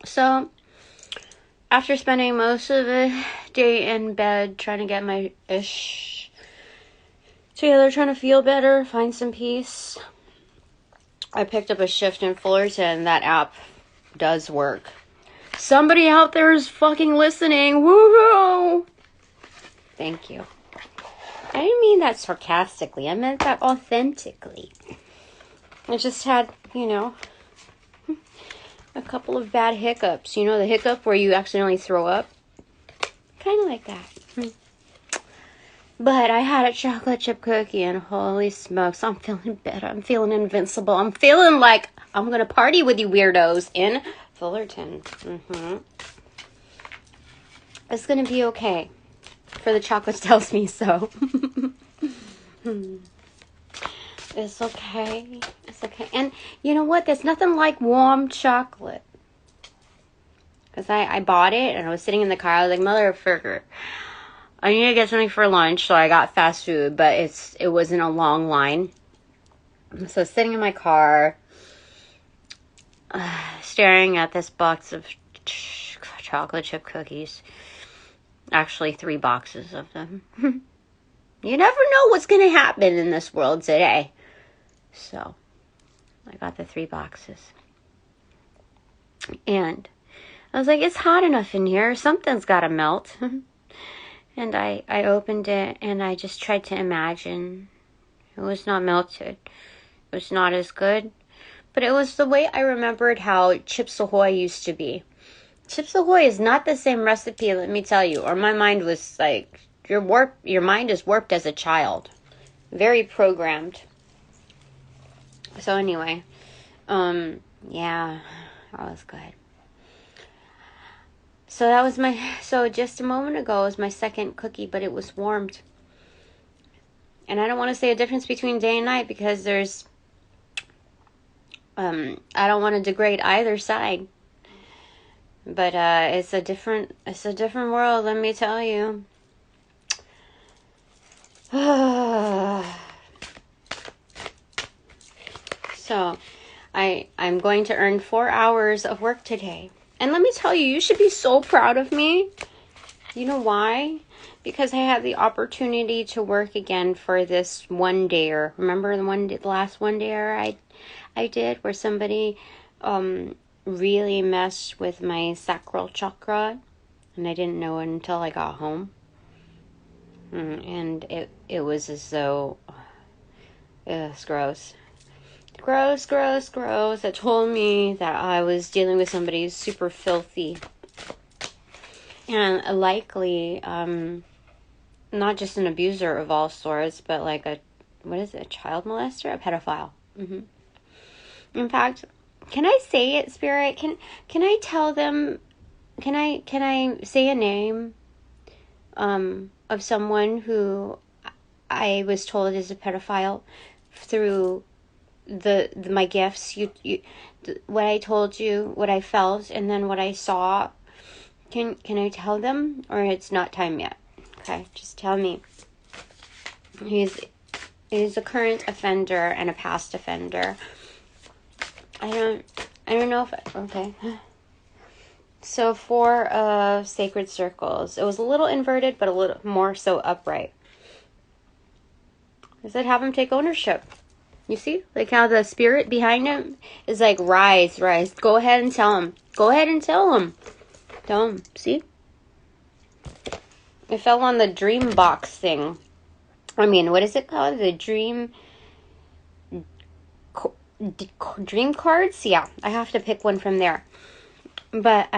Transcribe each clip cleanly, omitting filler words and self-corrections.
So, after spending most of the day in bed trying to get my ish together, trying to feel better, find some peace, I picked up a shift in Fullerton. That app does work. Somebody out there is fucking listening. Woohoo! Thank you. I didn't mean that sarcastically. I meant that authentically. I just had, a couple of bad hiccups. You know, the hiccup where you accidentally throw up? Kind of like that. But I had a chocolate chip cookie, and holy smokes, I'm feeling better. I'm feeling invincible. I'm feeling like I'm going to party with you weirdos in Fullerton. It's going to be okay. For the chocolate tells me so. It's okay. It's okay. And you know what? There's nothing like warm chocolate. Because I bought it and I was sitting in the car. I was like, motherfucker, I need to get something for lunch. So I got fast food, but it wasn't a long line. So sitting in my car, staring at this box of chocolate chip cookies. Actually, 3 boxes of them. You never know what's going to happen in this world today. So, I got the 3 boxes. And I was like, it's hot enough in here. Something's got to melt. And I opened it and I just tried to imagine. It was not melted. It was not as good. But it was the way I remembered how Chips Ahoy used to be. Chips Ahoy is not the same recipe, let me tell you. Or my mind was like, your mind is warped as a child. Very programmed. So anyway, yeah, that was good. So just a moment ago was my second cookie, but it was warmed. And I don't want to say a difference between day and night because I don't want to degrade either side. But it's a different world, let me tell you. So, I'm going to earn 4 hours of work today. And let me tell you, you should be so proud of me. You know why? Because I had the opportunity to work again for this one dayer. Remember the last one dayer I did where somebody really messed with my sacral chakra, and I didn't know it until I got home. And it was as though it's gross. Gross. That told me that I was dealing with somebody super filthy. And likely, not just an abuser of all sorts, but like a child molester? A pedophile. In fact, can I say it, Spirit? Can I tell them, can I say a name, of someone who I was told is a pedophile through my gifts, what I told you, what I felt, and then what I saw. Can I tell them, or it's not time yet? Okay, just tell me. He's a current offender and a past offender. I don't know if okay. So 4 of sacred circles. It was a little inverted, but a little more so upright. I said, have him take ownership. You see? Like how the spirit behind him is like, rise. Go ahead and tell him. Tell him. See? It fell on the dream box thing. I mean, what is it called? The dream cards? Yeah, I have to pick one from there. But,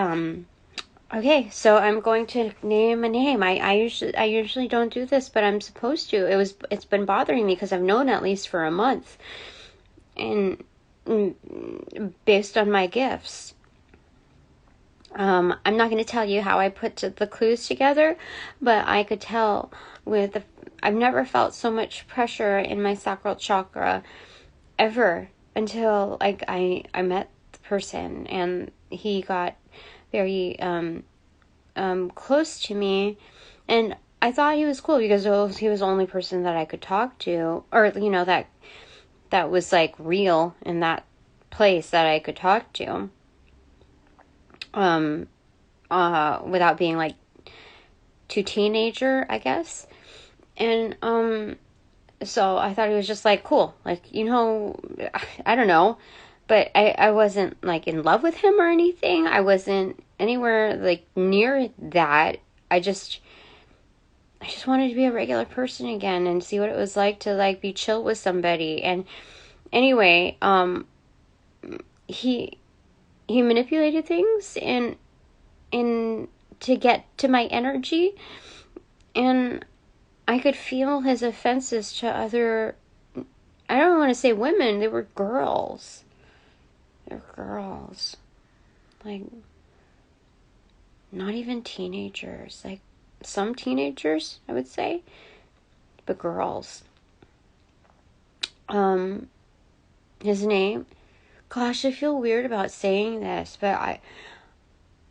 okay, so I'm going to name a name. I usually don't do this, but I'm supposed to. It's been bothering me because I've known at least for a month. And based on my gifts. I'm not going to tell you how I put the clues together, but I could tell I've never felt so much pressure in my sacral chakra ever until like I met the person and he got very close to me, and I thought he was cool because he was the only person that I could talk to, or that was like real in that place that I could talk to. Without being like too teenager, I guess. And so I thought he was just like cool, like, you know, I don't know, but I wasn't like in love with him or anything. I wasn't anywhere like near that. I just wanted to be a regular person again and see what it was like to like be chill with somebody. And anyway, he manipulated things and to get to my energy, and I could feel his offenses to other, I don't want to say women, they were girls. They're girls. Like, not even teenagers. Like, some teenagers, I would say, but girls. His name, gosh, I feel weird about saying this, but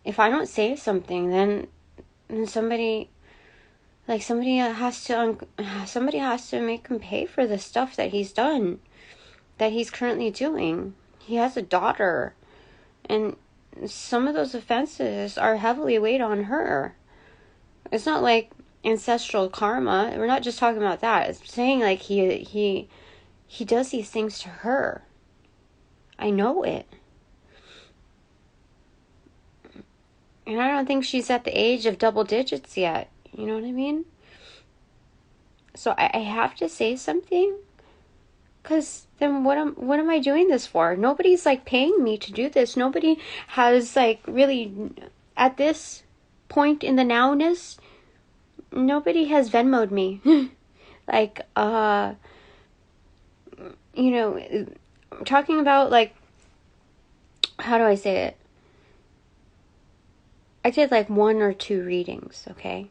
if I don't say something, then somebody has to make him pay for the stuff that he's done, that he's currently doing. He has a daughter, and some of those offenses are heavily weighed on her. It's not like ancestral karma. We're not just talking about that. It's saying like he does these things to her. I know it. And I don't think she's at the age of double digits yet. You know what I mean? So I have to say something. Because then what am I doing this for? Nobody's like paying me to do this. Nobody has like really, at this point in the nowness, nobody has Venmo'd me. Like, you know, talking about like, how do I say it? I did like 1 or 2 readings, okay?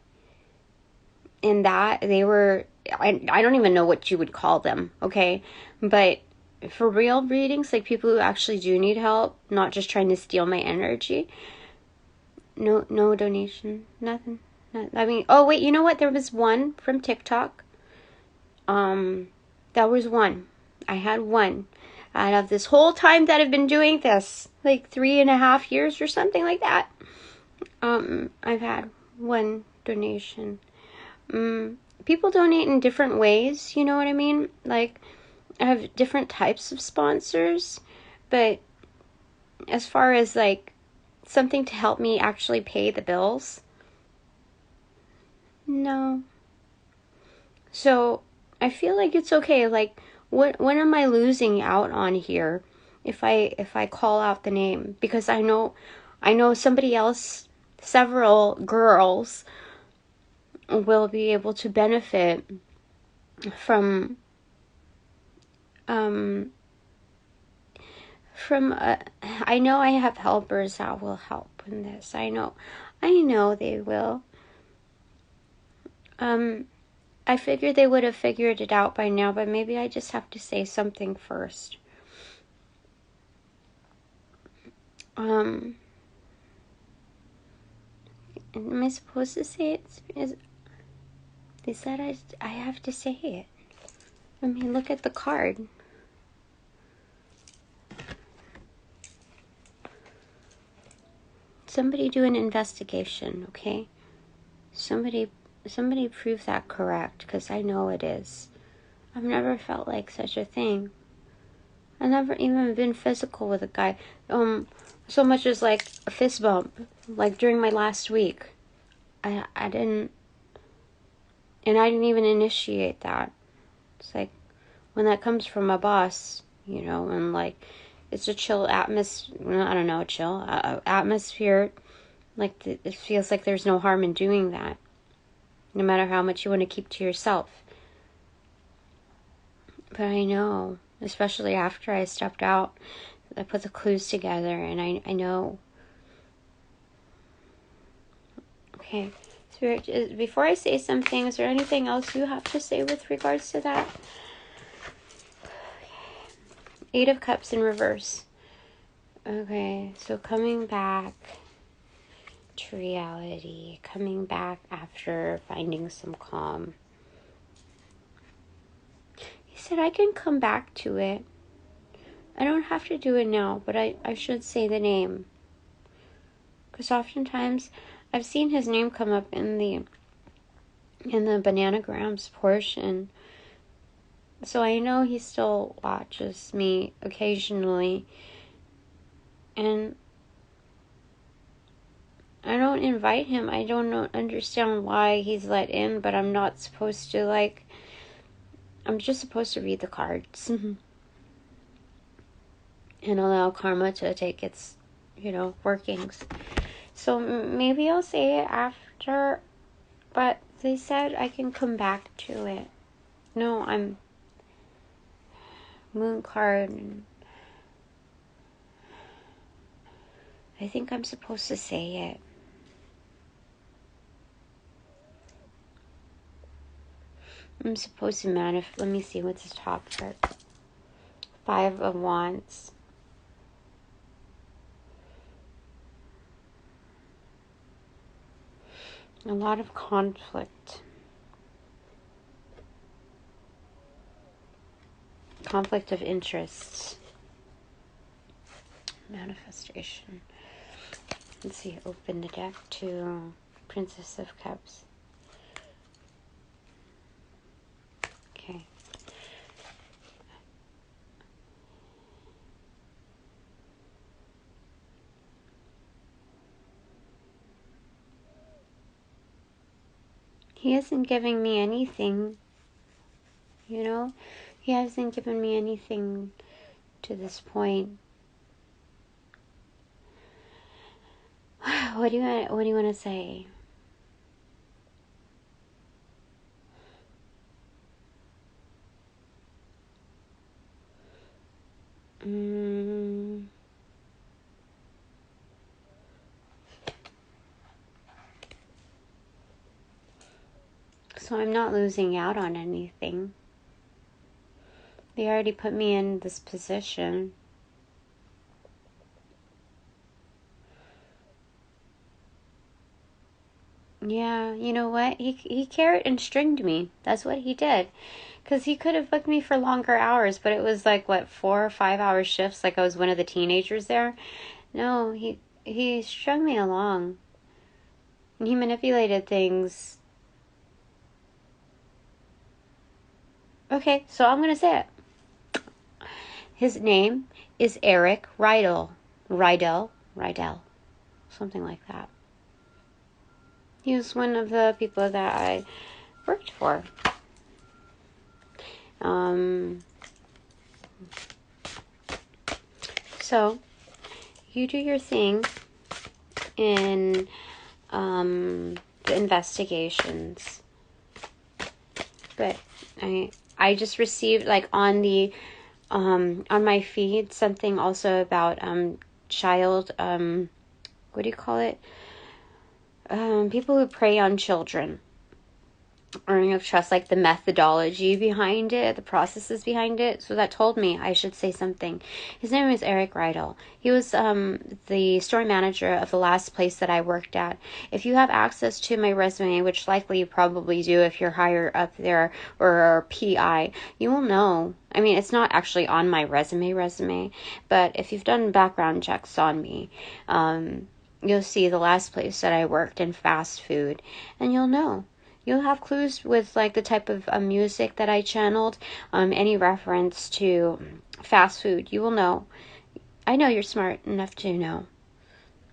And that, they were, I don't even know what you would call them, okay? But for real readings, like people who actually do need help, not just trying to steal my energy, no donation, nothing. I mean, oh wait, you know what? There was one from TikTok. That was one. I had one. Out of this whole time that I've been doing this, like 3.5 years or something like that. I've had one donation. People donate in different ways, you know what I mean? Like, I have different types of sponsors, but as far as like something to help me actually pay the bills, no. So I feel like it's okay. Like, what am I losing out on here if I call out the name? Because I know somebody else, several girls will be able to benefit from I know I have helpers that will help in this. I know they will. I figured they would have figured it out by now, but maybe I just have to say something first. Am I supposed to say it? They said I have to say it. I mean, look at the card. Somebody do an investigation, okay? Somebody prove that correct, because I know it is. I've never felt like such a thing. I've never even been physical with a guy. So much as like a fist bump, like during my last week. I didn't even initiate that. It's like when that comes from a boss, you know, and like it's a chill atmosphere. I don't know, chill atmosphere. Like it feels like there's no harm in doing that, no matter how much you want to keep to yourself. But I know, especially after I stepped out, I put the clues together, and I know. Okay, Spirit, before I say something, is there anything else you have to say with regards to that? 8 of Cups in reverse. Okay, so coming back to reality, coming back after finding some calm. He said, I can come back to it. I don't have to do it now, but I should say the name. Because oftentimes I've seen his name come up in the Bananagrams portion. So I know he still watches me occasionally. And I don't invite him. I don't understand why he's let in, but I'm not supposed to, like, I'm just supposed to read the cards. And allow karma to take its, workings. So maybe I'll say it after, but they said I can come back to it. No, I'm moon card. And I think I'm supposed to say it. I'm supposed to manifest. Let me see what's the top part. 5 of Wands. A lot of conflict. Conflict of interests. Manifestation. Let's see, open the deck to Princess of Cups. Okay. He isn't giving me anything, He hasn't given me anything to this point. What do you want to say? So I'm not losing out on anything. They already put me in this position. Yeah, you know what? He carrot and stringed me. That's what he did. Because he could have booked me for longer hours, but it was like, 4 or 5 hour shifts, like I was one of the teenagers there. No, he strung me along. And he manipulated things. Okay, so I'm going to say it. His name is Eric Rydell. Rydell. Something like that. He was one of the people that I worked for. So, you do your thing in the investigations. But I just received, like, on the on my feed, something also about child, what do you call it? People who prey on children. Earning of trust, like the methodology behind it, the processes behind it. So that told me I should say something. His name is Eric Rydell. He was the store manager of the last place that I worked at. If you have access to my resume, which likely you probably do if you're higher up there or PI, you will know. I mean, it's not actually on my resume, but if you've done background checks on me, you'll see the last place that I worked in fast food, and you'll know. You'll have clues with, like, the type of music that I channeled, any reference to fast food. You will know. I know you're smart enough to know.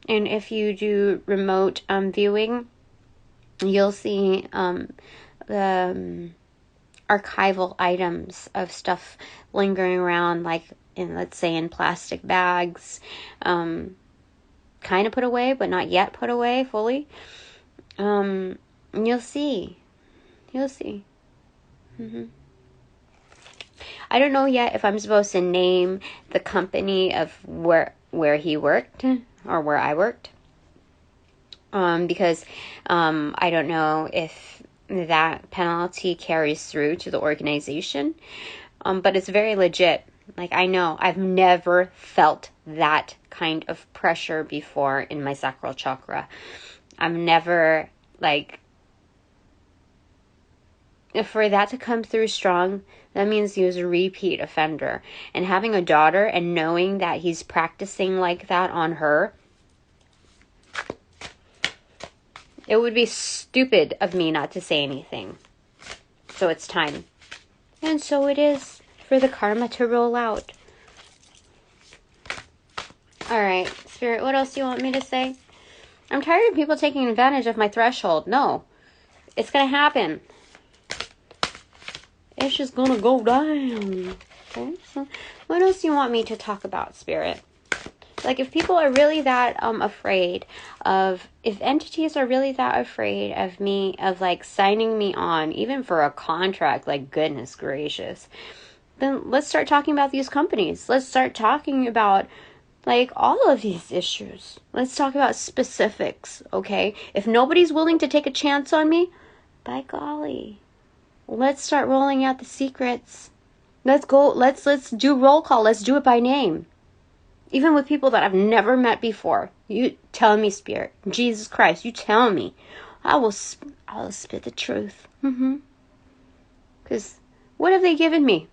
And if you do remote viewing, you'll see the archival items of stuff lingering around, like, let's say in plastic bags, kind of put away, but not yet put away fully. You'll see. Mm-hmm. I don't know yet if I'm supposed to name the company of where he worked or where I worked. Because I don't know if that penalty carries through to the organization. But it's very legit. Like, I know I've never felt that kind of pressure before in my sacral chakra. I've never, like, for that to come through strong, that means he was a repeat offender. And having a daughter and knowing that he's practicing like that on her, it would be stupid of me not to say anything. So it's time. And so it is for the karma to roll out. Alright, Spirit, what else do you want me to say? I'm tired of people taking advantage of my threshold. No. It's going to happen. It's just going to go down. Okay, so what else do you want me to talk about, Spirit? Like, if people are really that afraid of, if entities are really that afraid of me, of like signing me on, even for a contract, like goodness gracious, then let's start talking about these companies. Let's start talking about like all of these issues. Let's talk about specifics, okay? If nobody's willing to take a chance on me, by golly, let's start rolling out the secrets. Let's go, let's do roll call. Let's do it by name. Even with people that I've never met before. You tell me, Spirit. Jesus Christ, you tell me. I will spit the truth. Because what have they given me?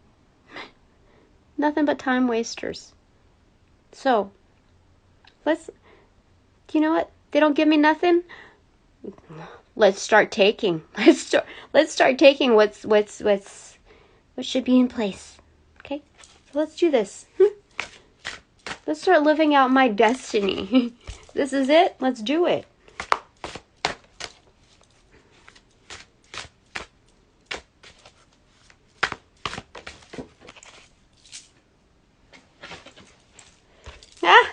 Nothing but time wasters. So, you know what? They don't give me nothing. Let's start taking. Let's start taking what should be in place. Okay? So let's do this. Let's start living out my destiny. This is it. Let's do it.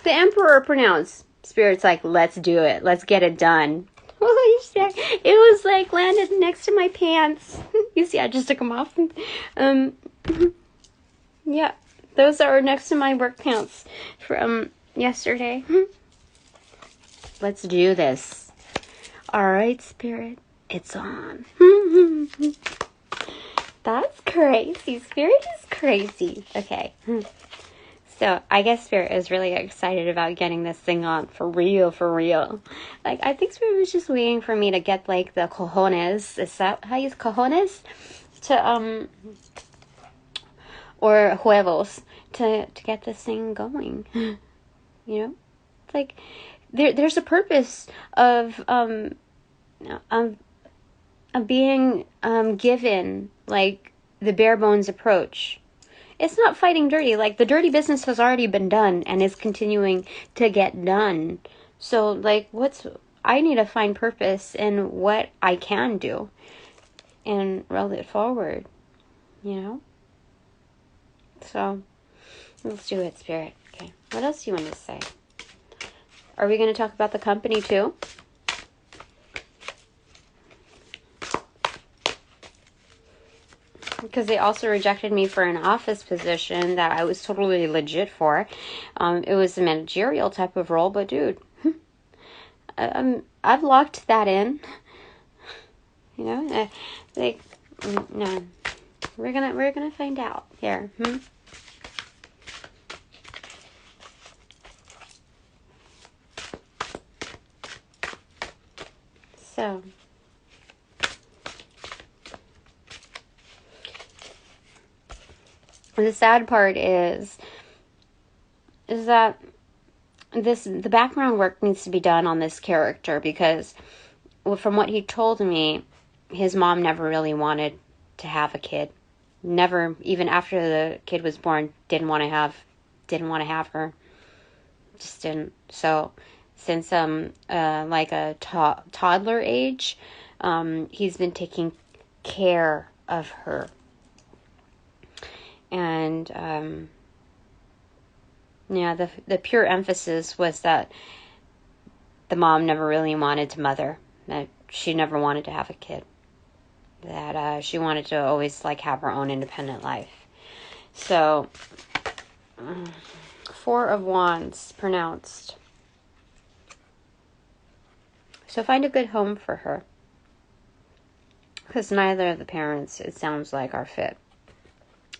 The Emperor pronounced. Spirit's like, let's do it. Let's get it done. It was like landed next to my pants. You see, I just took them off. Yeah, those are next to my work pants from yesterday. Let's do this. All right, Spirit, it's on. That's crazy. Spirit is crazy. Okay. So, I guess Spirit is really excited about getting this thing on. For real, for real. Like, I think Spirit was just waiting for me to get, like, the cojones. Is that how you use cojones? To, or huevos. To get this thing going. You know? Like, there's a purpose of being, given, like, the bare bones approach. It's not fighting dirty. Like, the dirty business has already been done and is continuing to get done. So, like, I need to find purpose in what I can do and roll it forward, you know? So, let's do it, Spirit. Okay. What else do you want to say? Are we going to talk about the company, too? Because they also rejected me for an office position that I was totally legit for. It was a managerial type of role, but dude, I've locked that in. You know, like, no, we're gonna find out here. So. The sad part is that the background work needs to be done on this character because, well, from what he told me, his mom never really wanted to have a kid. Never, even after the kid was born, didn't want to have her. Just didn't. So, since like a toddler age, he's been taking care of her. And, yeah, the pure emphasis was that the mom never really wanted to mother, that she never wanted to have a kid, that she wanted to always, like, have her own independent life. So, 4 of Wands pronounced. So find a good home for her, because neither of the parents, it sounds like, are fit.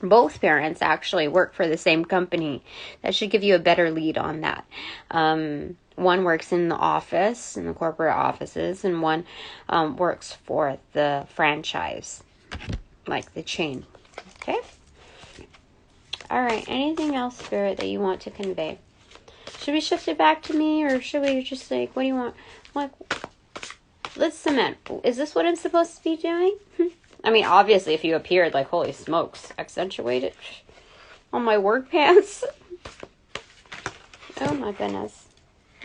Both parents actually work for the same company. That should give you a better lead on that. One works in the office, in the corporate offices, and one works for the franchise. like the chain. Okay? All right, anything else, Spirit, that you want to convey? Should we shift it back to me, or should we just like, what do you want? Like, let's cement. Is this what I'm supposed to be doing? I mean, obviously, if you appeared, like, holy smokes, accentuate it on my work pants. Oh my goodness.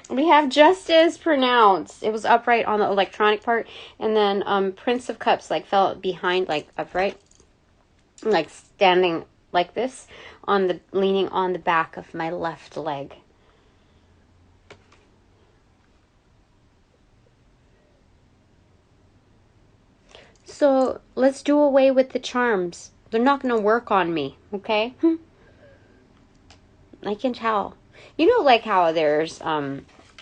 We have justice pronounced. It was upright on the electronic part, and then Prince of Cups, like, fell behind, like, upright, like, standing like this, on the, leaning on the back of my left leg. So, let's do away with the charms. They're not going to work on me, okay? I can tell. You know, like how there's,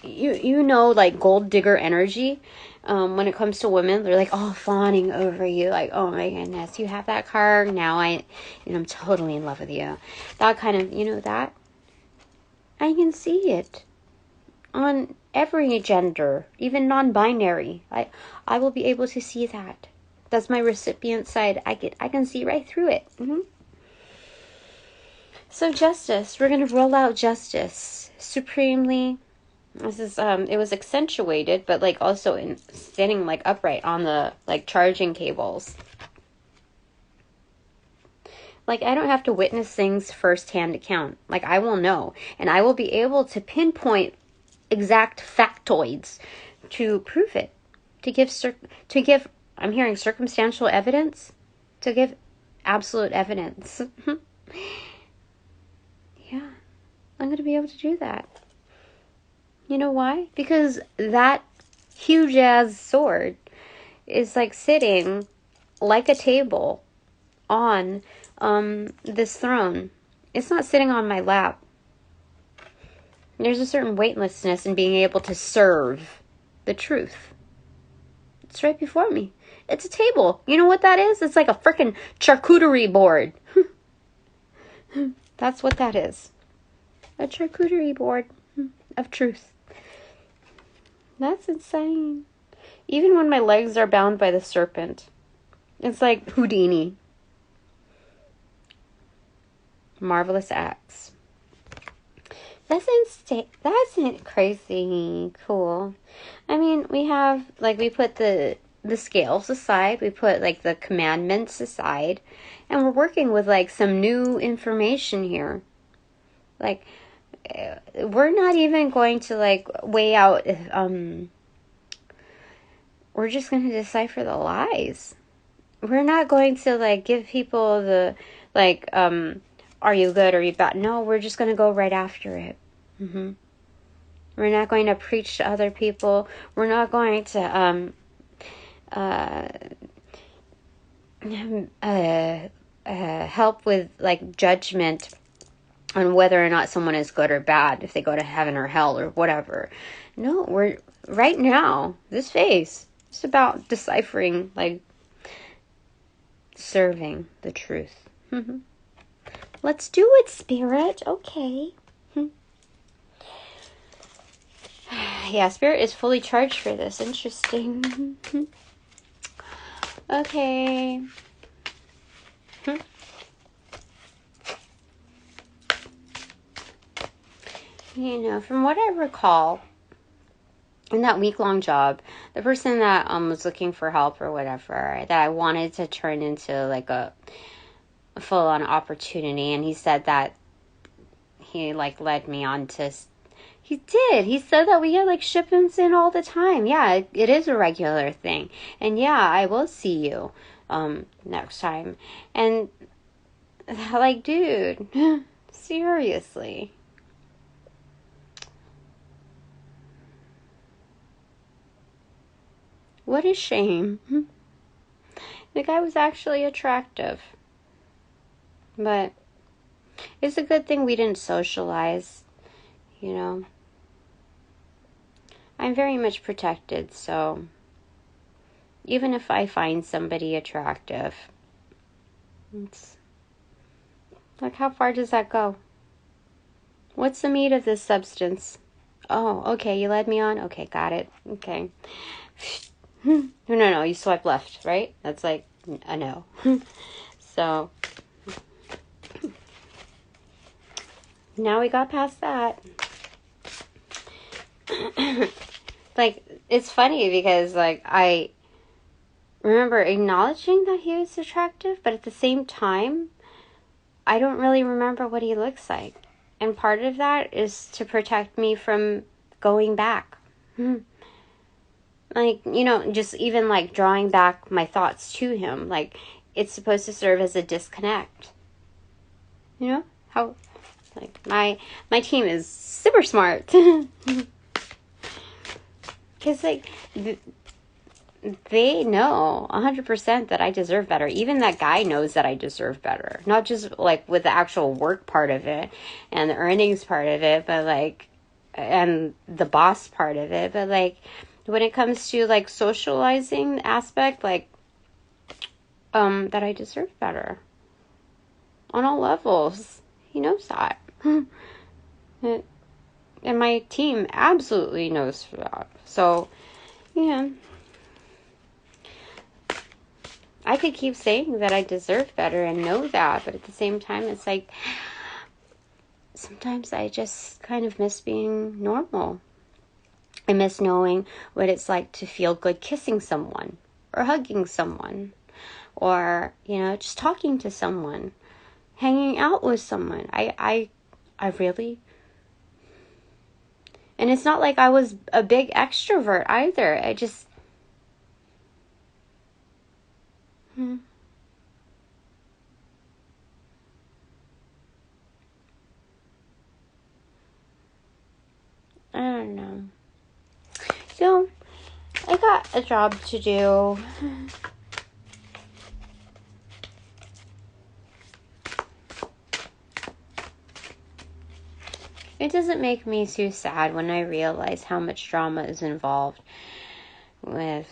you know, like gold digger energy. When it comes to women, they're like, oh, fawning over you. Like, oh my goodness, you have that car. Now I'm totally in love with you. That kind of, you know, that. I can see it on every gender, even non-binary. I will be able to see that. That's my recipient side. I can see right through it. So justice, we're going to roll out justice supremely. This is, it was accentuated, but like also standing like upright on the like charging cables. Like, I don't have to witness things firsthand account. Like, I will know, and I will be able to pinpoint exact factoids to prove it, to give, I'm hearing circumstantial evidence, to give absolute evidence. Yeah, I'm going to be able to do that. You know why? Because that huge ass sword is like sitting like a table on this throne. It's not sitting on my lap. There's a certain weightlessness in being able to serve the truth. It's right before me. It's a table. You know what that is? It's like a freaking charcuterie board. That's what that is. A charcuterie board of truth. That's insane. Even when my legs are bound by the serpent. It's like Houdini. Marvelous acts. That's insane. That's crazy cool. I mean, we have, like, we put the scales aside. We put, like, the commandments aside. And we're working with, like, some new information here. Like, we're not even going to, like, weigh out if, we're just going to decipher the lies. We're not going to, like, give people the, like, are you good or are you bad? No, we're just going to go right after it. We're not going to preach to other people. We're not going to, help with, like, judgment on whether or not someone is good or bad, if they go to heaven or hell or whatever. No, we're, right now, this phase, it's about deciphering, like, serving the truth. Let's do it, Spirit. Okay. Yeah, Spirit is fully charged for this. Interesting. Okay. You know, from what I recall, in that week-long job, the person that was looking for help or whatever, that I wanted to turn into like a full-on opportunity, and he said that he like led me on to. He did. He said that we get like shipments in all the time. Yeah, it is a regular thing, and yeah, I will see you next time. And like, dude, seriously. What a shame. The guy was actually attractive. But it's a good thing we didn't socialize, you know. I'm very much protected, so even if I find somebody attractive, it's like, how far does that go? What's the meat of this substance? Oh, okay, you led me on? Okay, got it. Okay. No, you swipe left, right? That's like, a no. So now we got past that. Like, it's funny because, like, I remember acknowledging that he was attractive, but at the same time, I don't really remember what he looks like. And part of that is to protect me from going back. Like, you know, just even, like, drawing back my thoughts to him. Like, it's supposed to serve as a disconnect. You know? How, like, my team is super smart. Because, like, they know 100% that I deserve better. Even that guy knows that I deserve better. Not just, like, with the actual work part of it and the earnings part of it, but, like, and the boss part of it. But, like, when it comes to, like, socializing aspect, like, that I deserve better. On all levels. He knows that. And my team absolutely knows that. So, yeah. I could keep saying that I deserve better and know that, but at the same time, it's like, sometimes I just kind of miss being normal. I miss knowing what it's like to feel good kissing someone, or hugging someone, or, you know, just talking to someone, hanging out with someone. I really... And it's not like I was a big extrovert either. I just... I don't know. So, I got a job to do. It doesn't make me too sad when I realize how much drama is involved with,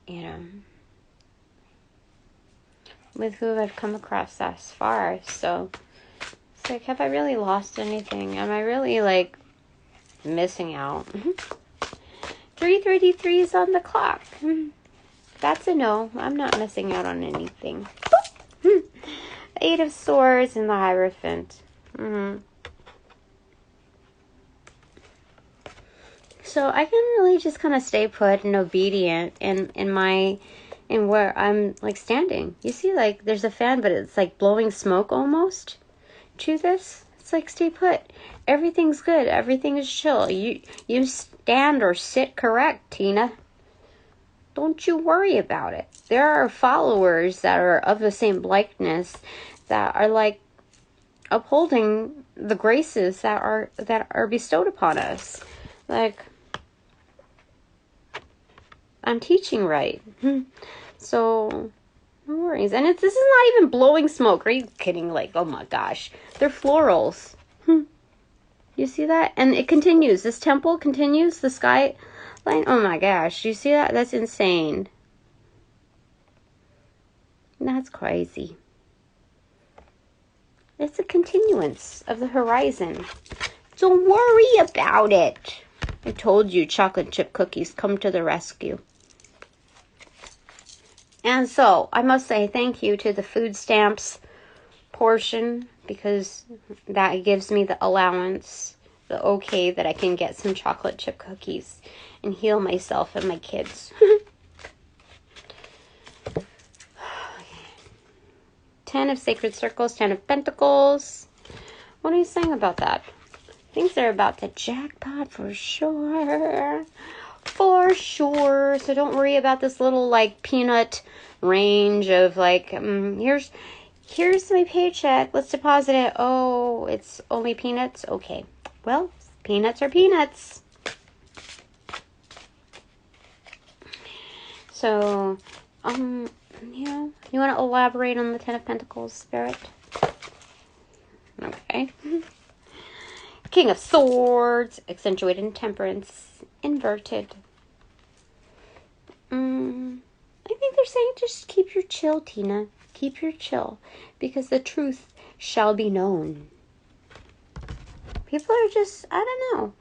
you know, with who I've come across thus far. So, it's like, have I really lost anything? Am I really, like, missing out? 3:33 is on the clock. That's a no. I'm not missing out on anything. 8 of Swords and the Hierophant. So I can really just kind of stay put and obedient in where I'm, like, standing. You see, like, there's a fan, but it's like blowing smoke almost to this. It's like, stay put. Everything's good. Everything is chill. You stand or sit correct, Tina. Don't you worry about it. There are followers that are of the same likeness that are, like, upholding the graces that are bestowed upon us. Like, I'm teaching right. So, no worries. And this is not even blowing smoke. Are you kidding? Like, oh my gosh. They're florals. You see that? And it continues. This temple continues. The sky line. Oh my gosh. You see that? That's insane. That's crazy. It's a continuance of the horizon. Don't worry about it. I told you, chocolate chip cookies come to the rescue. And so, I must say thank you to the food stamps portion, because that gives me the allowance, the okay that I can get some chocolate chip cookies and heal myself and my kids. 10 of Sacred Circles, 10 of Pentacles. What are you saying about that? Things are about to jackpot for sure. For sure. So don't worry about this little, like, peanut range of, like, here's my paycheck. Let's deposit it. Oh, it's only peanuts? Okay. Well, peanuts are peanuts. So, you know, you want to elaborate on the 10 of Pentacles, Spirit? Okay. King of Swords, accentuated temperance, inverted. I think they're saying just keep your chill, Tina. Keep your chill, because the truth shall be known. People are just, I don't know.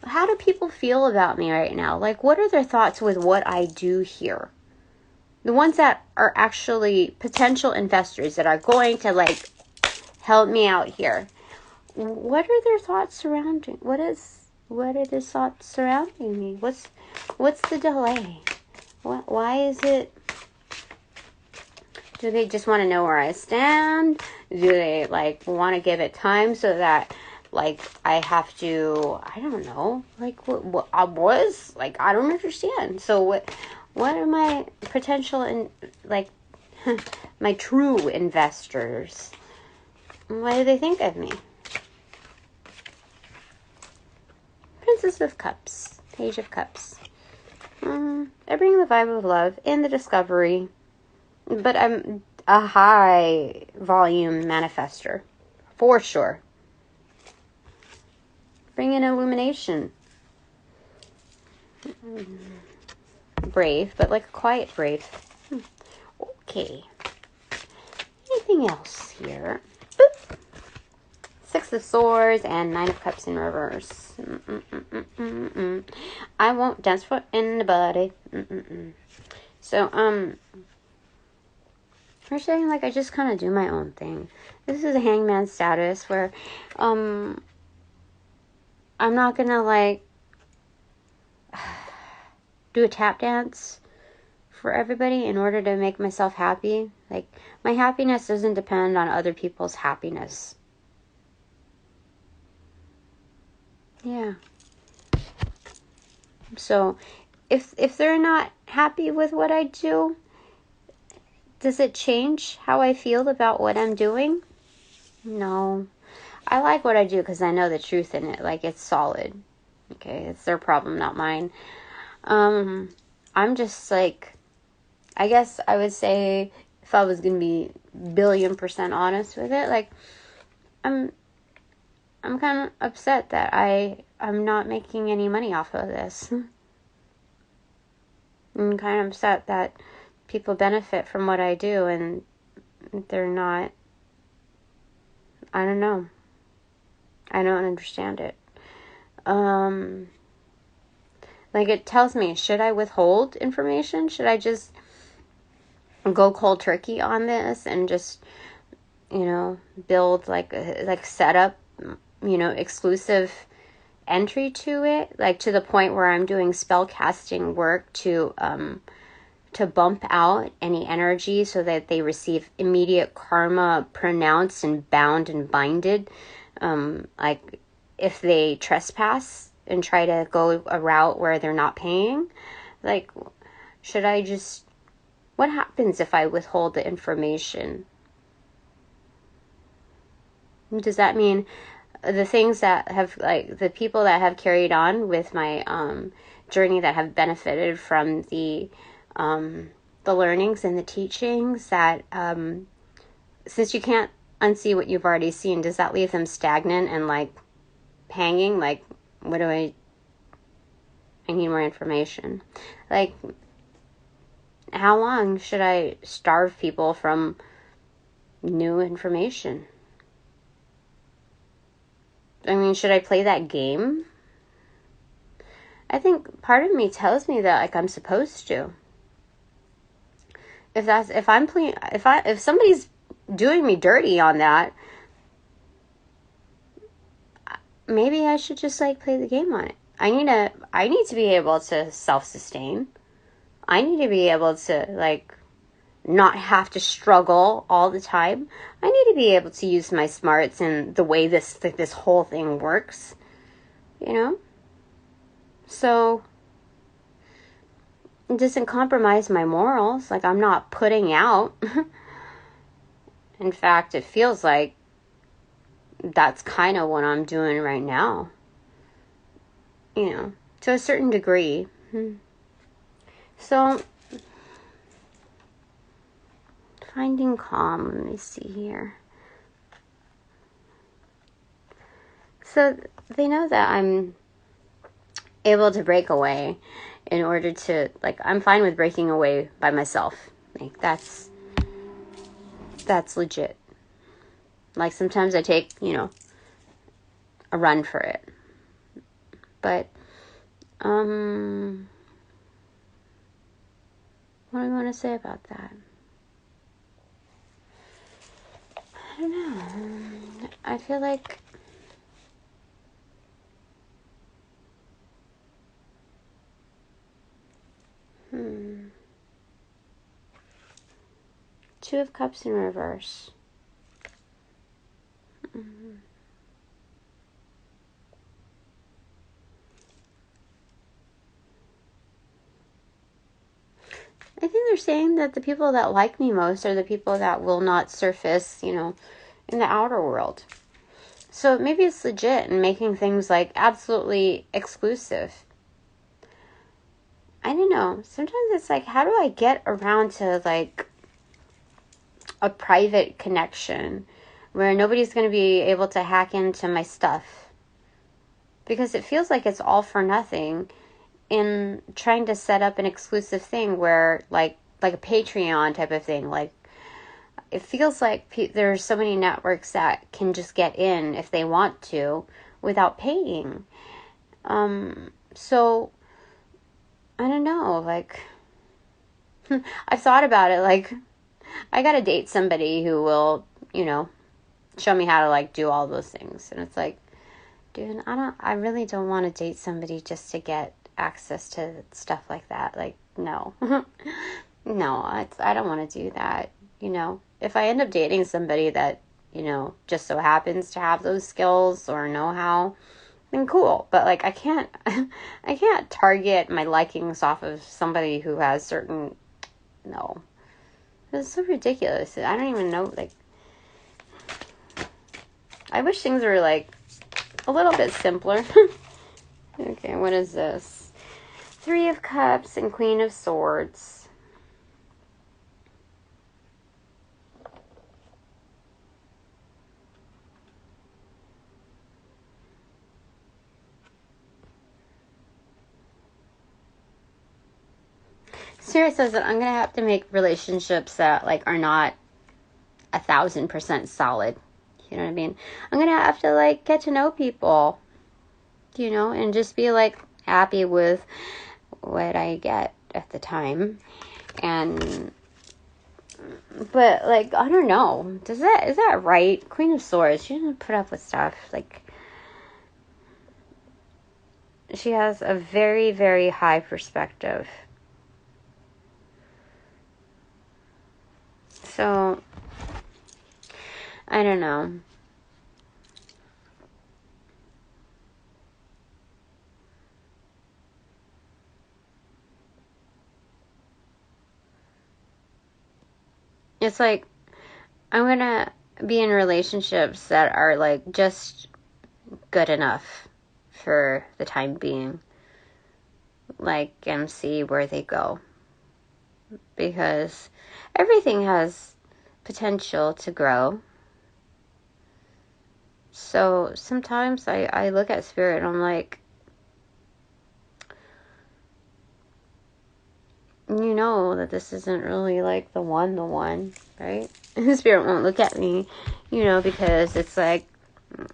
How do people feel about me right now? Like, what are their thoughts with what I do here? the ones that are actually potential investors that are going to like help me out here. What are their thoughts surrounding? What are their thoughts surrounding me? What's the delay? Why is it? Do they just want to know where I stand? Do they like want to give it time so that like I have to? I don't know. Like what I was like. I don't understand. So what are my potential and like my true investors? What do they think of me? Princess of Cups, Page of Cups. I bring the vibe of love and the discovery, but I'm a high volume manifester, for sure. Bring in illumination. Brave, but like a quiet brave. Okay. Anything else here? Boop. Six of Swords and Nine of Cups in reverse. I won't dance for anybody. So, we're saying like I just kind of do my own thing. This is a hangman status where, I'm not gonna like do a tap dance for everybody in order to make myself happy. Like, my happiness doesn't depend on other people's happiness. Yeah. So, if they're not happy with what I do, does it change how I feel about what I'm doing? No. I like what I do because I know the truth in it. Like, it's solid. Okay, it's their problem, not mine. I'm just like, I guess I would say if I was gonna be billion% honest with it, like, I'm kind of upset that I'm not making any money off of this. I'm kind of upset that people benefit from what I do and they're not. I don't know. I don't understand it. Like, it tells me, should I withhold information? Should I just go cold turkey on this and just, build like set up, exclusive entry to it, like to the point where I'm doing spell casting work to bump out any energy so that they receive immediate karma pronounced and bound and binded, like if they trespass and try to go a route where they're not paying. Like, should I just, what happens if I withhold the information? Does that mean the things that have, like, the people that have carried on with my journey that have benefited from the learnings and the teachings, that since you can't unsee what you've already seen, does that leave them stagnant and like hanging? Like, what do I need more information. Like, how long should I starve people from new information? I mean, should I play that game? I think part of me tells me that, like, I'm supposed to. If somebody's doing me dirty on that, maybe I should just, like, play the game on it. I need to be able to self-sustain. I need to be able to, like, not have to struggle all the time. I need to be able to use my smarts and the way this whole thing works, So it doesn't compromise my morals. Like, I'm not putting out. In fact, it feels like that's kind of what I'm doing right now. To a certain degree. So, finding calm. Let me see here. So, they know that I'm able to break away in order to, like, I'm fine with breaking away by myself. Like, that's legit. Like, sometimes I take, a run for it. But, what What do you want to say about that? I don't know. I feel like Two of Cups in reverse. I think they're saying that the people that like me most are the people that will not surface, in the outer world. So maybe it's legit and making things like absolutely exclusive. I don't know. Sometimes it's like, how do I get around to like a private connection where nobody's going to be able to hack into my stuff? Because it feels like it's all for nothing in trying to set up an exclusive thing where like a Patreon type of thing. Like, it feels like there's so many networks that can just get in if they want to without paying. So I don't know, like I've thought about it, like I gotta date somebody who will, show me how to like do all those things. And it's like, dude, I really don't want to date somebody just to get access to stuff like that. Like, no. No, I don't want to do that. If I end up dating somebody that, just so happens to have those skills or know how, then cool. But like, I can't target my likings off of somebody who has certain, no. It's so ridiculous. I don't even know, like, I wish things were like a little bit simpler. Okay, what is this? Three of Cups and Queen of Swords. Spirit says that I'm going to have to make relationships that like are not 1,000% solid. You know what I mean? I'm going to have to like get to know people, and just be like happy with what I get at the time. But like, I don't know. Is that right? Queen of Swords, she doesn't put up with stuff. Like, she has a very, very high perspective. So, I don't know. It's like, I'm gonna be in relationships that are like just good enough for the time being. Like, and see where they go. Because everything has potential to grow. So sometimes I look at Spirit and I'm like, that this isn't really like the one, right? Spirit won't look at me, because it's like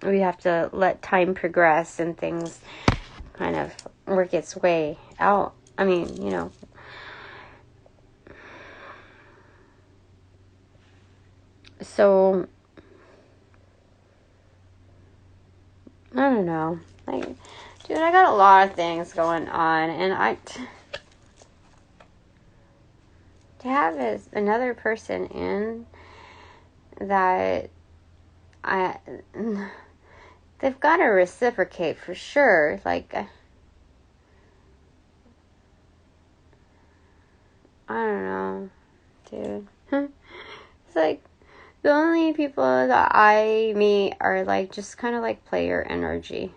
we have to let time progress and things kind of work its way out. I mean, so I don't know. Like, dude, I got a lot of things going on, and to have another person in that they've got to reciprocate for sure. Like, I don't know, dude. It's like the only people that I meet are like just kind of like player energy.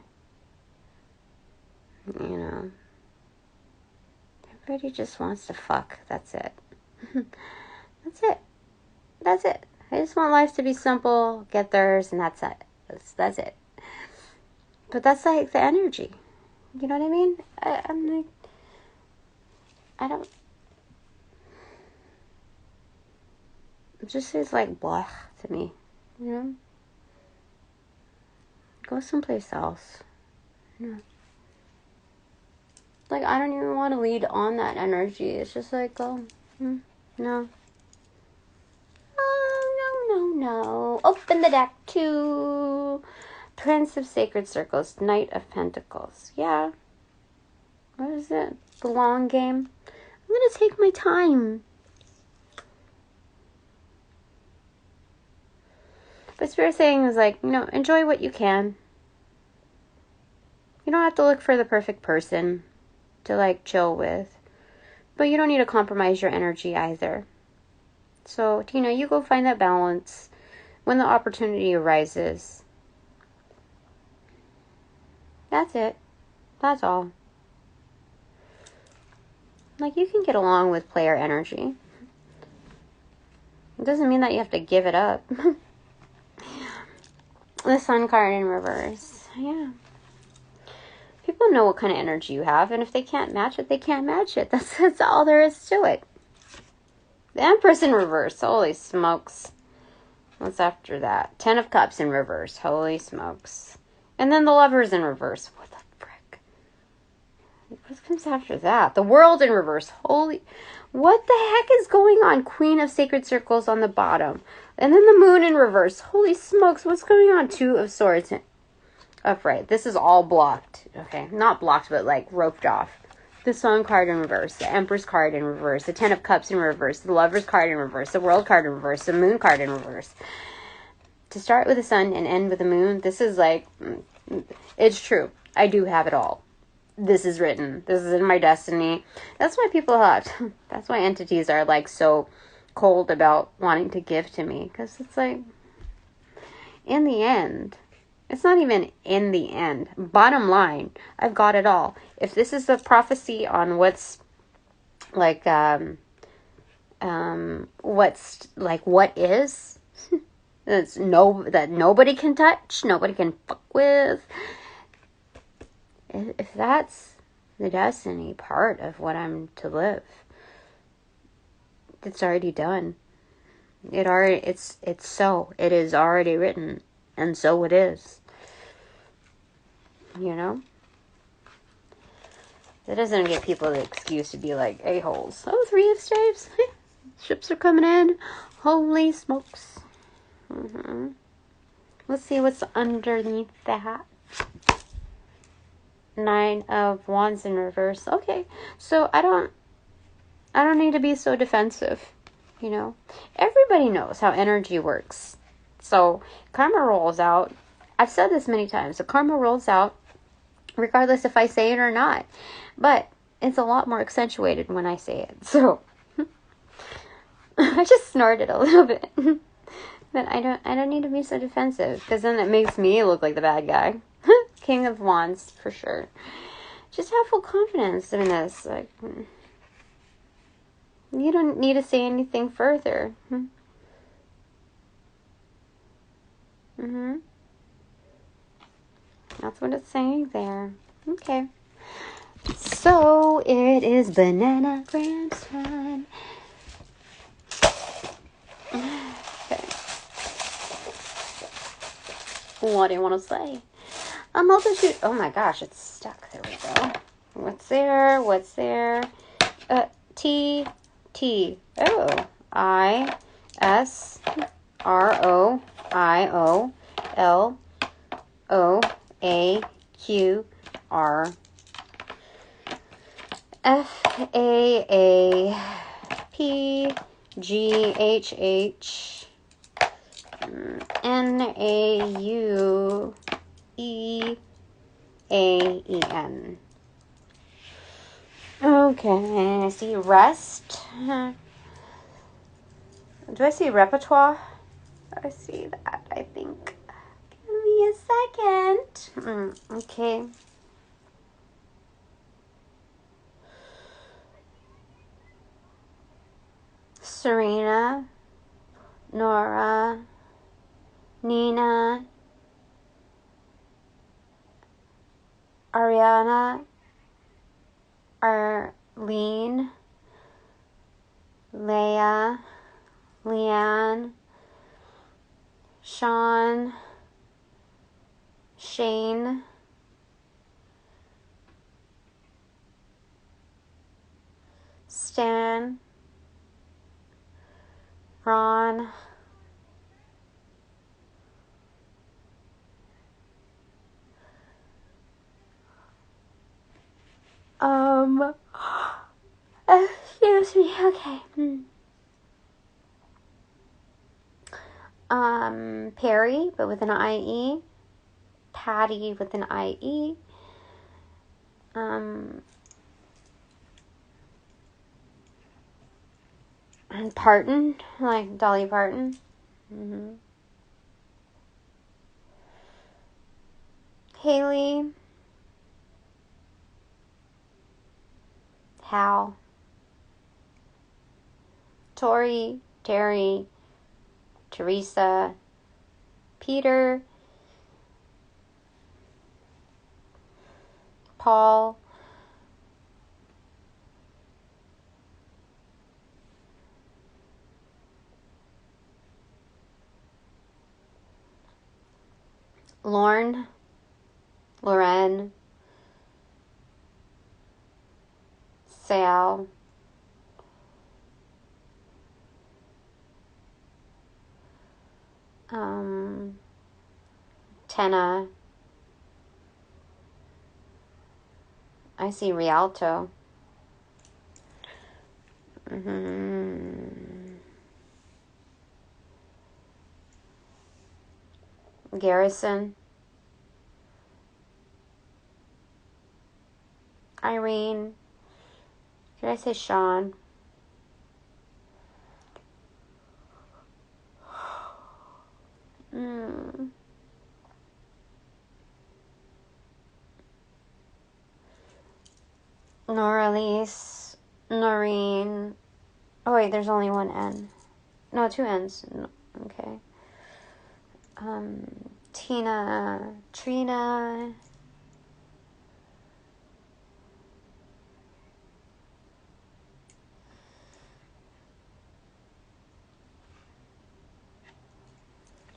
Everybody just wants to fuck. That's it. That's it. I just want life to be simple, get theirs, and that's it. That's it. But that's like the energy. You know what I mean? I'm like, I don't. It just is like blah to me. Go someplace else. Like, I don't even want to lead on that energy. It's just like, go No. Oh, no. Open the deck to Prince of Sacred Circles, Knight of Pentacles. Yeah. What is it? The long game? I'm going to take my time. But Spirit saying is like, enjoy what you can. You don't have to look for the perfect person to like chill with. But you don't need to compromise your energy either. So, you go find that balance when the opportunity arises. That's it. That's all. Like, you can get along with player energy. It doesn't mean that you have to give it up. The Sun card in reverse. Yeah. People know what kind of energy you have, and if they can't match it, they can't match it. That's all there is to it. The Empress in reverse. Holy smokes. What's after that? 10 of Cups in reverse. Holy smokes. And then the Lovers in reverse. What the frick? What comes after that? The World in reverse. Holy... What the heck is going on? Queen of Sacred Circles on the bottom. And then the Moon in reverse. Holy smokes. What's going on? 2 of Swords upright. This is all blocked. Okay. Not blocked, but like roped off. The Sun card in reverse. The Empress card in reverse. The 10 of Cups in reverse. The Lovers card in reverse. The World card in reverse. The Moon card in reverse. To start with the Sun and end with the Moon, this is like... It's true. I do have it all. This is written. This is in my destiny. That's why that's why entities are like so cold about wanting to give to me. Because it's like, in the end, it's not even in the end. Bottom line, I've got it all. If this is a prophecy on what's like, what is, that nobody can touch, nobody can fuck with. If that's the destiny part of what I'm to live, it's already done. It's so. It is already written, and so it is. That doesn't give people the excuse to be like a-holes. Oh, 3 of Staves. Ships are coming in. Holy smokes. Let's see what's underneath that. 9 of Wands in reverse. Okay, so I don't need to be so defensive, Everybody knows how energy works. So karma rolls out. I've said this many times. So karma rolls out regardless if I say it or not. But it's a lot more accentuated when I say it. So I just snorted a little bit. But I don't need to be so defensive, because then it makes me look like the bad guy. King of Wands, for sure. Just have full confidence in this. Like, you don't need to say anything further. That's what it's saying there. Okay. So, it is Bananagrams time. Okay. What do you want to say? A multitude. Oh my gosh, it's stuck. There we go. What's there? T. Oh. ISROIOLOAQR FAAPGHH NAUEAEN. Okay, I see rest. Do I see repertoire? I see that, I think. Give me a second. Okay. Serena, Nora, Nina, Ariana, Arlene, Leah, Leanne, Sean, Shane, Stan, Ron. Excuse me, okay. Perry, but with an IE. Patty with an IE. And Parton, like Dolly Parton. Haley. Hal. Tori, Terry, Teresa, Peter, Paul, Lauren, Loren, Sal, Tenna, I see Rialto, Garrison, Irene, did I say Sean? Norelise, Noreen. Oh wait, there's only one N. No, two N's. No, okay. Tina, Trina.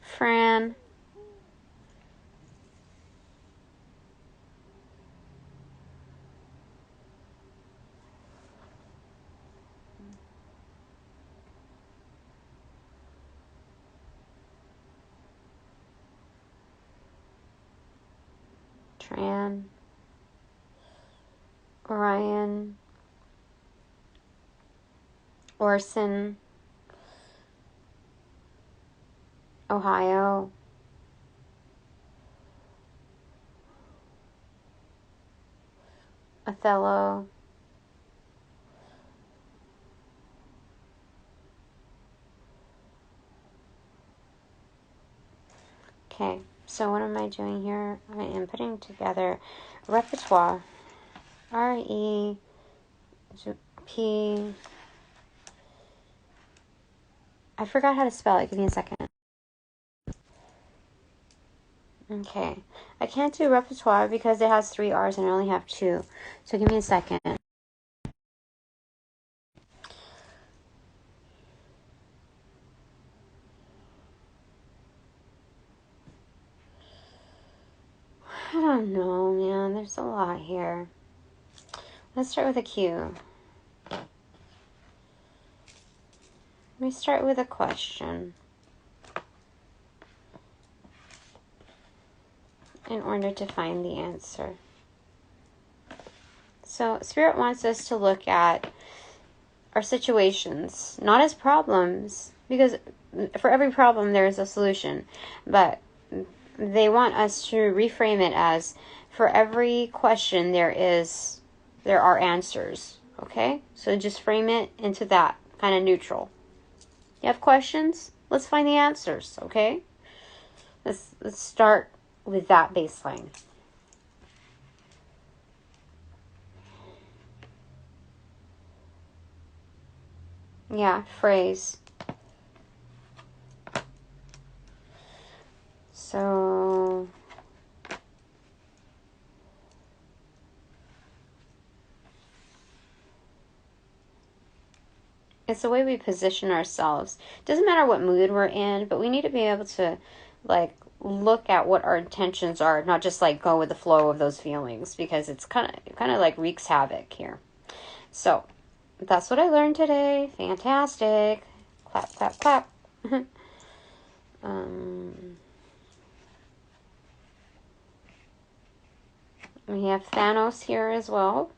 Fran. Tran. Orion. Orson. Ohio. Othello. Okay, so what am I doing here? I am putting together repertoire. R-E-P. I forgot how to spell it. Give me a second. Okay. I can't do repertoire because it has 3 R's and I only have 2. So give me a second. I don't know, man. There's a lot here. Let's start with a Q. Let me start with a question. In order to find the answer. So Spirit wants us to look at our situations, not as problems, because for every problem there is a solution, but they want us to reframe it as for every question there are answers, okay? So just frame it into that kind of neutral. You have questions? Let's find the answers, okay? Let's start with that baseline. Yeah, phrase. So it's the way we position ourselves. Doesn't matter what mood we're in, but we need to be able to like look at what our intentions are, not just like go with the flow of those feelings, because it's kind of like wreaks havoc here. So that's what I learned today. Fantastic. Clap, clap, clap. We have Thanos here as well.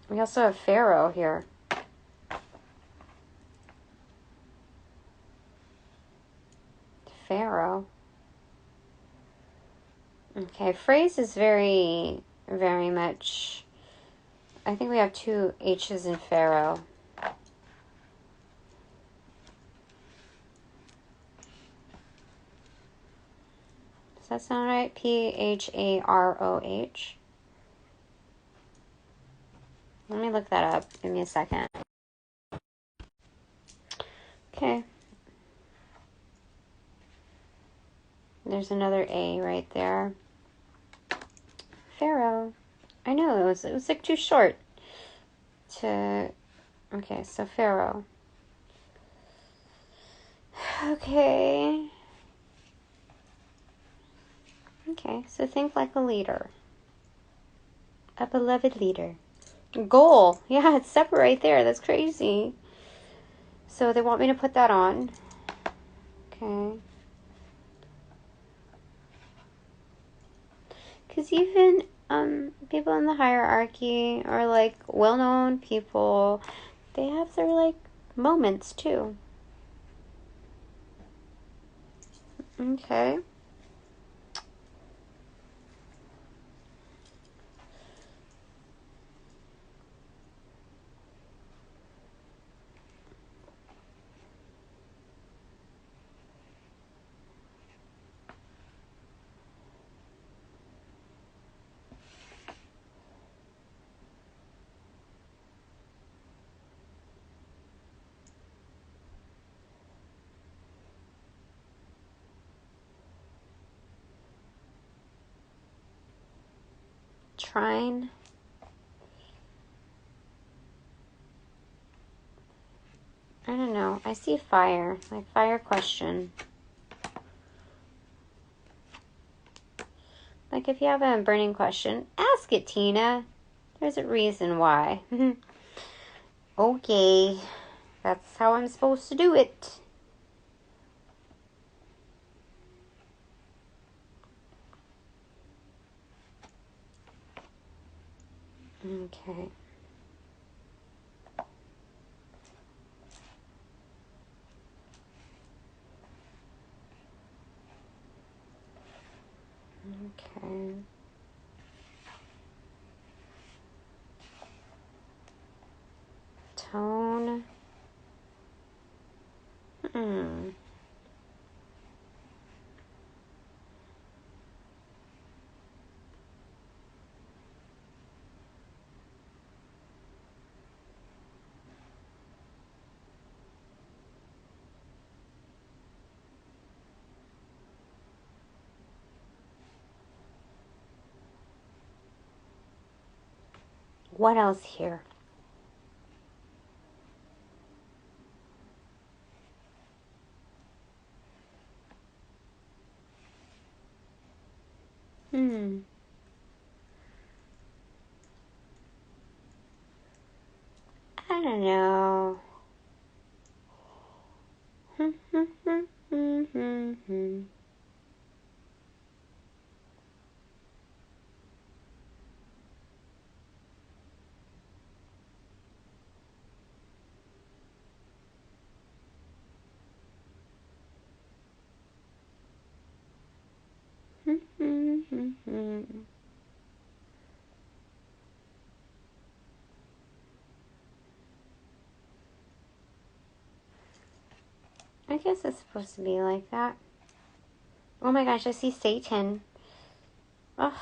We also have Pharaoh here. Pharaoh. Okay, phrase is very, very much... I think we have 2 H's in Pharaoh. Does that sound right? P-H-A-R-O-H. Let me look that up. Give me a second. Okay. There's another A right there. Pharaoh. I know, it was like too short to... Okay, so Pharaoh. Okay. Okay, so think like a leader. A beloved leader. Goal. Yeah, it's separate right there. That's crazy. So they want me to put that on. Okay. Because even people in the hierarchy are like well-known people. They have their like moments too. Okay. Trine. I don't know. I see fire. Like fire question. Like if you have a burning question, ask it, Tina. There's a reason why. Okay. That's how I'm supposed to do it. Okay. Okay. Tone. What else here? I don't know. I guess it's supposed to be like that. Oh my gosh, I see Satan. Oh,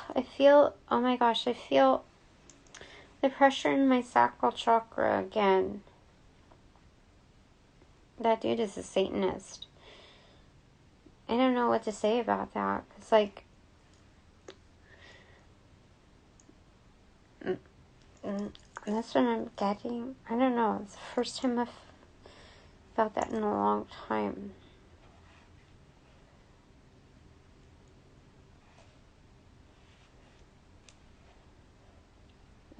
oh my gosh, I feel the pressure in my sacral chakra again. That dude is a Satanist. I don't know what to say about that. It's like... that's what I'm getting. I don't know. It's the first time I've felt that in a long time.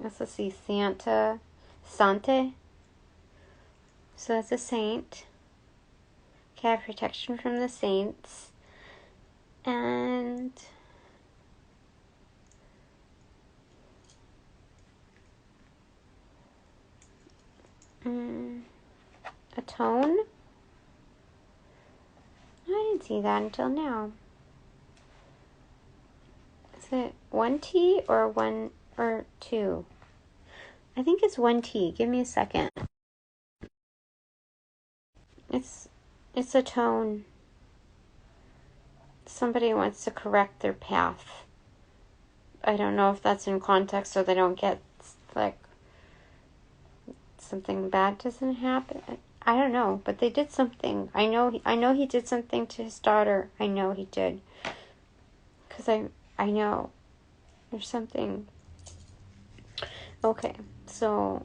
Let's see, Sante. So that's a saint. Okay, have protection from the saints. And atone. I didn't see that until now. Is it 1 T or 1 or 2? I think it's 1 T. Give me a second. It's atone. Somebody wants to correct their path. I don't know if that's in context so they don't get, like, something bad doesn't happen. I don't know, but they did something. I know he did something to his daughter. I know he did. Because I know there's something. Okay, so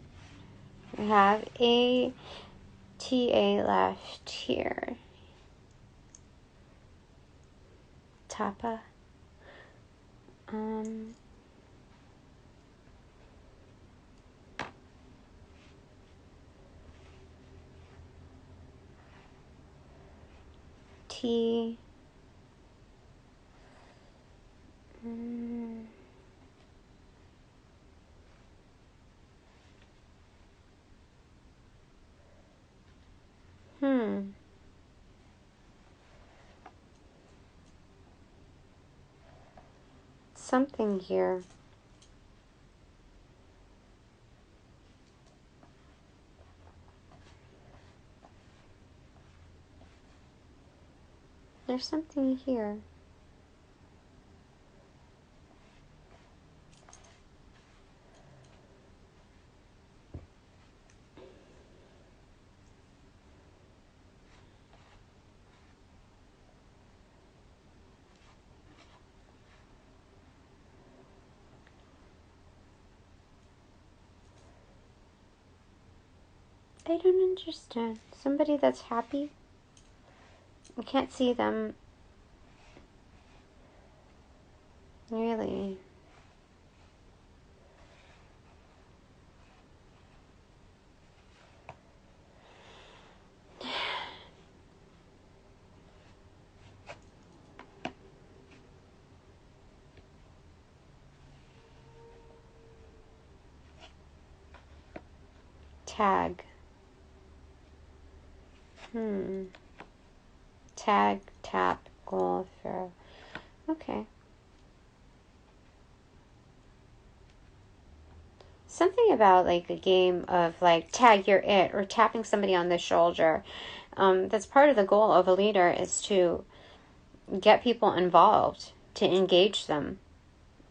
I have a TA left here. Tapa. T. Something here. There's something here. I don't understand. Somebody that's happy? I can't see them. Really? Tag. Tag, tap, goal, pharaoh. Okay. Something about like a game of like tag you're it or tapping somebody on the shoulder. That's part of the goal of a leader is to get people involved, to engage them.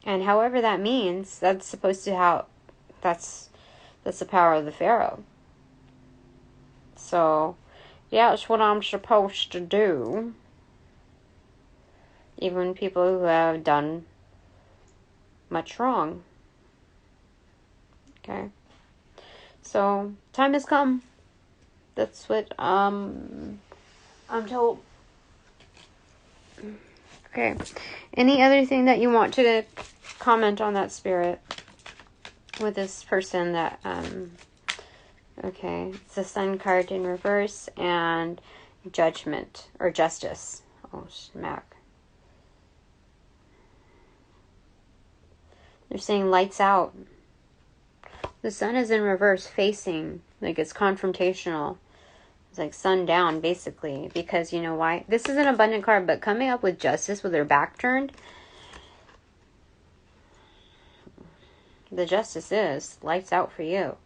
And however that means, that's supposed to how that's the power of the pharaoh. So yeah, it's what I'm supposed to do. Even people who have done much wrong. Okay. So, time has come. That's what I'm told. Okay. Any other thing that you want to comment on that spirit with this person that okay, it's the Sun card in reverse and Judgment or Justice. Oh, smack. They're saying lights out. The Sun is in reverse facing, like it's confrontational. It's like sun down, basically. Because you know why? This is an abundant card, but coming up with Justice with their back turned, the Justice is lights out for you.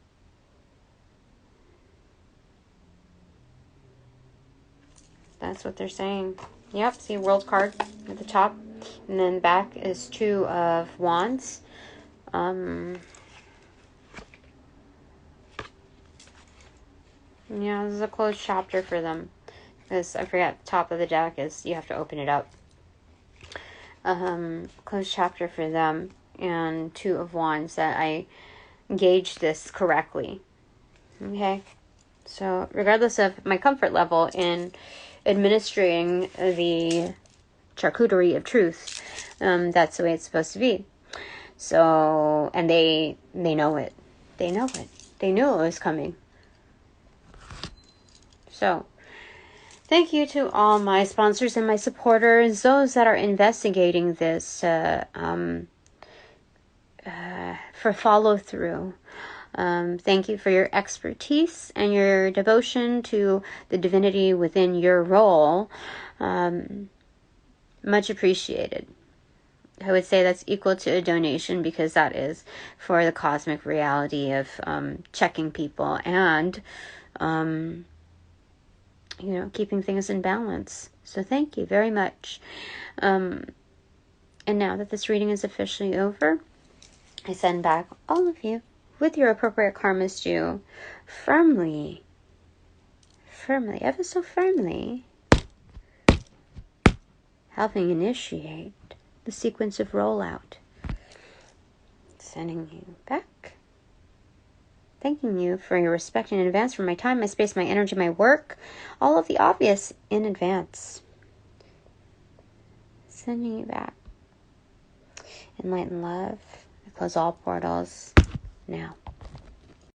That's what they're saying. Yep, see World card at the top. And then back is 2 of Wands. Yeah, this is a closed chapter for them. Because I forgot, the top of the deck is you have to open it up. Closed chapter for them. And 2 of Wands, that I gauged this correctly. Okay? So, regardless of my comfort level in administering the charcuterie of truth, that's the way it's supposed to be. So, and they know it. They know it. They knew it was coming. So, thank you to all my sponsors and my supporters, those that are investigating this for follow-through. Thank you for your expertise and your devotion to the divinity within your role. Much appreciated. I would say that's equal to a donation, because that is for the cosmic reality of checking people and keeping things in balance. So thank you very much. And now that this reading is officially over, I send back all of you with your appropriate karmas due, firmly, ever so firmly, helping initiate the sequence of rollout. Sending you back. Thanking you for your respect in advance for my time, my space, my energy, my work. All of the obvious in advance. Sending you back. Enlightened love. I close all portals now.